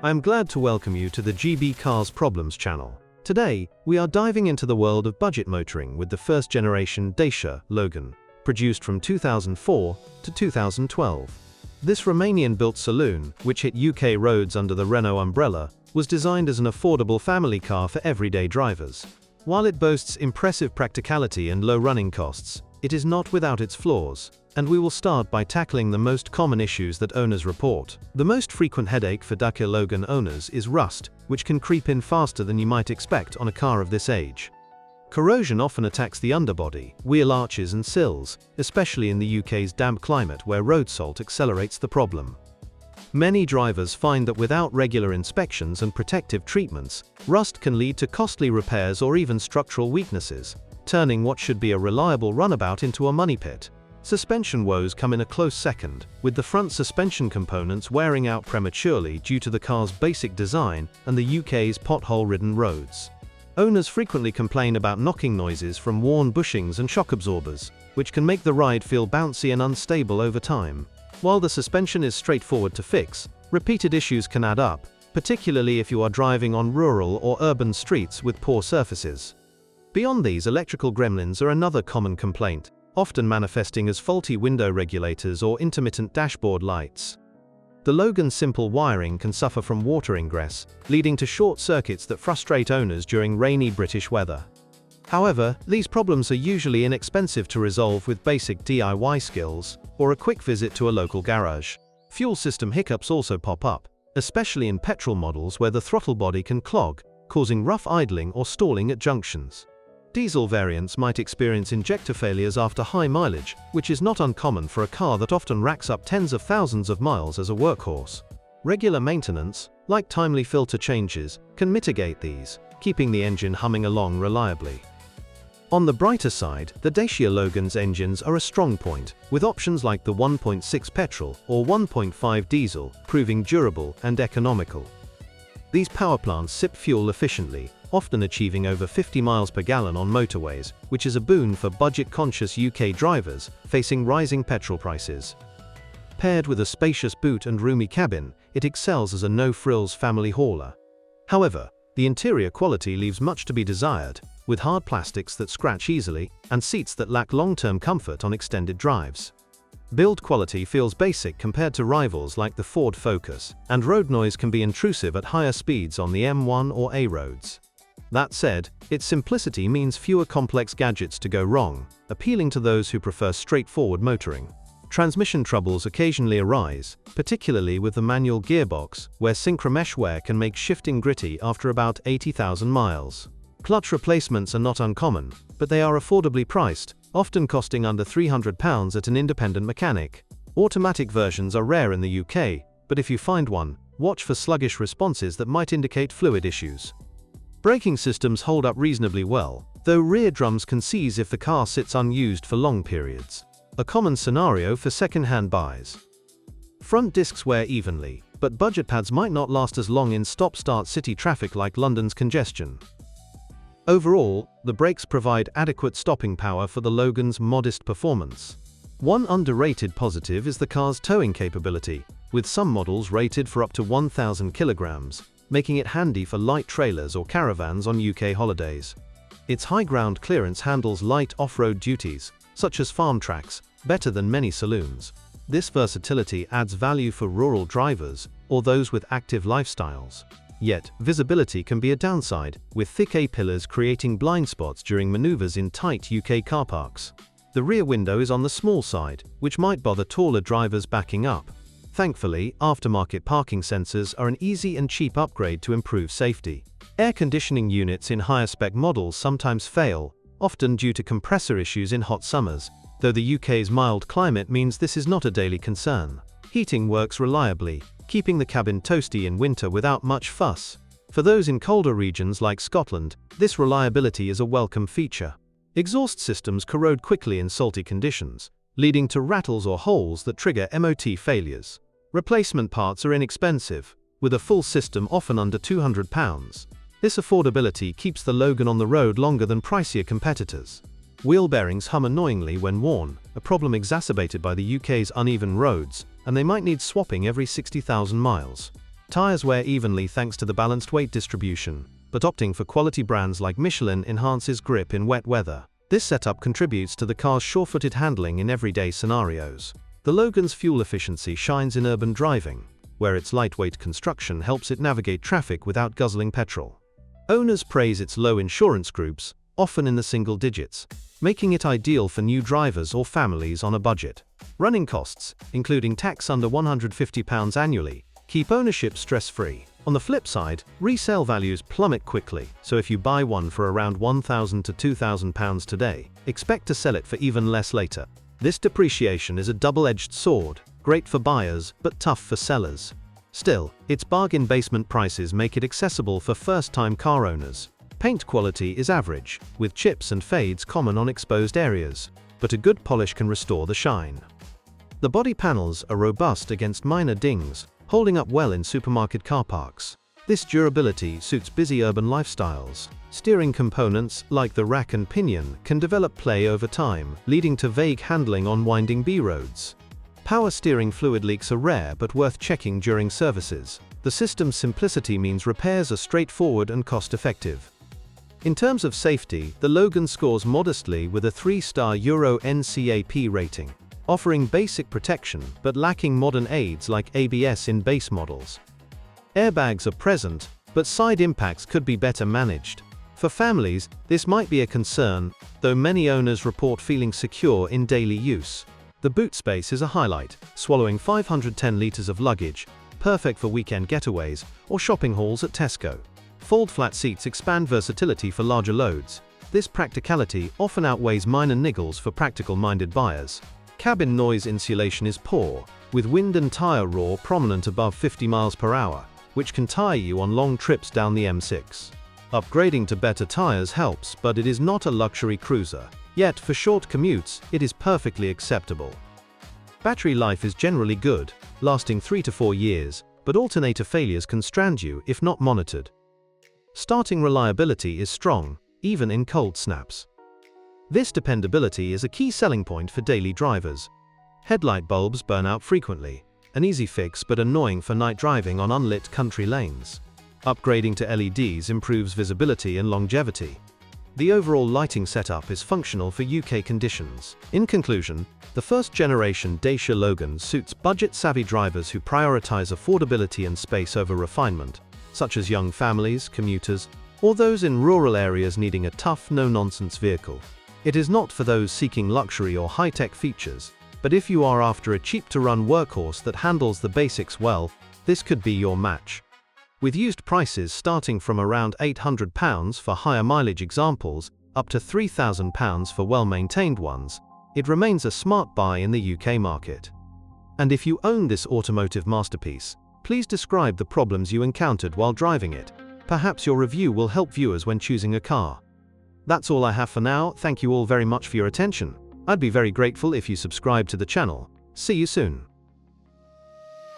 I am glad to welcome you to the GB Cars Problems channel. Today, we are diving into the world of budget motoring with the first generation Dacia Logan, produced from 2004 to 2012. This Romanian-built saloon, which hit UK roads under the Renault umbrella, was designed as an affordable family car for everyday drivers. While it boasts impressive practicality and low running costs, it is not without its flaws, and we will start by tackling the most common issues that owners report. The most frequent headache for Dacia Logan owners is rust, which can creep in faster than you might expect on a car of this age. Corrosion often attacks the underbody, wheel arches and sills, especially in the UK's damp climate where road salt accelerates the problem. Many drivers find that without regular inspections and protective treatments, rust can lead to costly repairs or even structural weaknesses, turning what should be a reliable runabout into a money pit. Suspension woes come in a close second, with the front suspension components wearing out prematurely due to the car's basic design and the UK's pothole-ridden roads. Owners frequently complain about knocking noises from worn bushings and shock absorbers, which can make the ride feel bouncy and unstable over time. While the suspension is straightforward to fix, repeated issues can add up, particularly if you are driving on rural or urban streets with poor surfaces. Beyond these, electrical gremlins are another common complaint, often manifesting as faulty window regulators or intermittent dashboard lights. The Logan's simple wiring can suffer from water ingress, leading to short circuits that frustrate owners during rainy British weather. However, these problems are usually inexpensive to resolve with basic DIY skills or a quick visit to a local garage. Fuel system hiccups also pop up, especially in petrol models where the throttle body can clog, causing rough idling or stalling at junctions. Diesel variants might experience injector failures after high mileage, which is not uncommon for a car that often racks up tens of thousands of miles as a workhorse. Regular maintenance, like timely filter changes, can mitigate these, keeping the engine humming along reliably. On the brighter side, the Dacia Logan's engines are a strong point, with options like the 1.6 petrol or 1.5 diesel proving durable and economical. These power plants sip fuel efficiently, often achieving over 50 miles per gallon on motorways, which is a boon for budget-conscious UK drivers facing rising petrol prices. Paired with a spacious boot and roomy cabin, it excels as a no-frills family hauler. However, the interior quality leaves much to be desired, with hard plastics that scratch easily and seats that lack long-term comfort on extended drives. Build quality feels basic compared to rivals like the Ford Focus, and road noise can be intrusive at higher speeds on the M1 or A roads. That said, its simplicity means fewer complex gadgets to go wrong, appealing to those who prefer straightforward motoring. Transmission troubles occasionally arise, particularly with the manual gearbox, where synchromesh wear can make shifting gritty after about 80,000 miles. Clutch replacements are not uncommon, but they are affordably priced, often costing under £300 at an independent mechanic. Automatic versions are rare in the UK, but if you find one, watch for sluggish responses that might indicate fluid issues. Braking systems hold up reasonably well, though rear drums can seize if the car sits unused for long periods, a common scenario for second-hand buys. Front discs wear evenly, but budget pads might not last as long in stop-start city traffic like London's congestion. Overall, the brakes provide adequate stopping power for the Logan's modest performance. One underrated positive is the car's towing capability, with some models rated for up to 1,000 kilograms, making it handy for light trailers or caravans on UK holidays. Its high ground clearance handles light off-road duties, such as farm tracks, better than many saloons. This versatility adds value for rural drivers or those with active lifestyles. Yet, visibility can be a downside, with thick A-pillars creating blind spots during maneuvers in tight UK car parks. The rear window is on the small side, which might bother taller drivers backing up. Thankfully, aftermarket parking sensors are an easy and cheap upgrade to improve safety. Air conditioning units in higher-spec models sometimes fail, often due to compressor issues in hot summers, though the UK's mild climate means this is not a daily concern. Heating works reliably, keeping the cabin toasty in winter without much fuss. For those in colder regions like Scotland, this reliability is a welcome feature. Exhaust systems corrode quickly in salty conditions, leading to rattles or holes that trigger MOT failures. Replacement parts are inexpensive, with a full system often under £200. This affordability keeps the Logan on the road longer than pricier competitors. Wheel bearings hum annoyingly when worn, a problem exacerbated by the UK's uneven roads, and they might need swapping every 60,000 miles. Tires wear evenly thanks to the balanced weight distribution, but opting for quality brands like Michelin enhances grip in wet weather. This setup contributes to the car's sure-footed handling in everyday scenarios. The Logan's fuel efficiency shines in urban driving, where its lightweight construction helps it navigate traffic without guzzling petrol. Owners praise its low insurance groups, often in the single digits, making it ideal for new drivers or families on a budget. Running costs, including tax under £150 annually, keep ownership stress-free. On the flip side, resale values plummet quickly, so if you buy one for around £1,000 to £2,000 today, expect to sell it for even less later. This depreciation is a double-edged sword, great for buyers but tough for sellers. Still, its bargain basement prices make it accessible for first-time car owners. Paint quality is average, with chips and fades common on exposed areas, but a good polish can restore the shine. The body panels are robust against minor dings, holding up well in supermarket car parks. This durability suits busy urban lifestyles. Steering components, like the rack and pinion, can develop play over time, leading to vague handling on winding B-roads. Power steering fluid leaks are rare but worth checking during services. The system's simplicity means repairs are straightforward and cost-effective. In terms of safety, the Logan scores modestly with a 3-star Euro NCAP rating, offering basic protection but lacking modern aids like ABS in base models. Airbags are present, but side impacts could be better managed. For families, this might be a concern, though many owners report feeling secure in daily use. The boot space is a highlight, swallowing 510 liters of luggage, perfect for weekend getaways or shopping hauls at Tesco. Fold-flat seats expand versatility for larger loads. This practicality often outweighs minor niggles for practical-minded buyers. Cabin noise insulation is poor, with wind and tire roar prominent above 50 miles per hour, which can tire you on long trips down the M6. Upgrading to better tires helps, but it is not a luxury cruiser. Yet, for short commutes, it is perfectly acceptable. Battery life is generally good, lasting 3 to 4 years, but alternator failures can strand you if not monitored. Starting reliability is strong, even in cold snaps. This dependability is a key selling point for daily drivers. Headlight bulbs burn out frequently, an easy fix but annoying for night driving on unlit country lanes. Upgrading to LEDs improves visibility and longevity. The overall lighting setup is functional for UK conditions. In conclusion, the first-generation Dacia Logan suits budget-savvy drivers who prioritize affordability and space over refinement, such as young families, commuters, or those in rural areas needing a tough, no-nonsense vehicle. It is not for those seeking luxury or high-tech features, but if you are after a cheap-to-run workhorse that handles the basics well, this could be your match. With used prices starting from around £800 for higher mileage examples, up to £3,000 for well-maintained ones, it remains a smart buy in the UK market. And if you own this automotive masterpiece, please describe the problems you encountered while driving it. Perhaps your review will help viewers when choosing a car. That's all I have for now. Thank you all very much for your attention. I'd be very grateful if you subscribe to the channel. See you soon.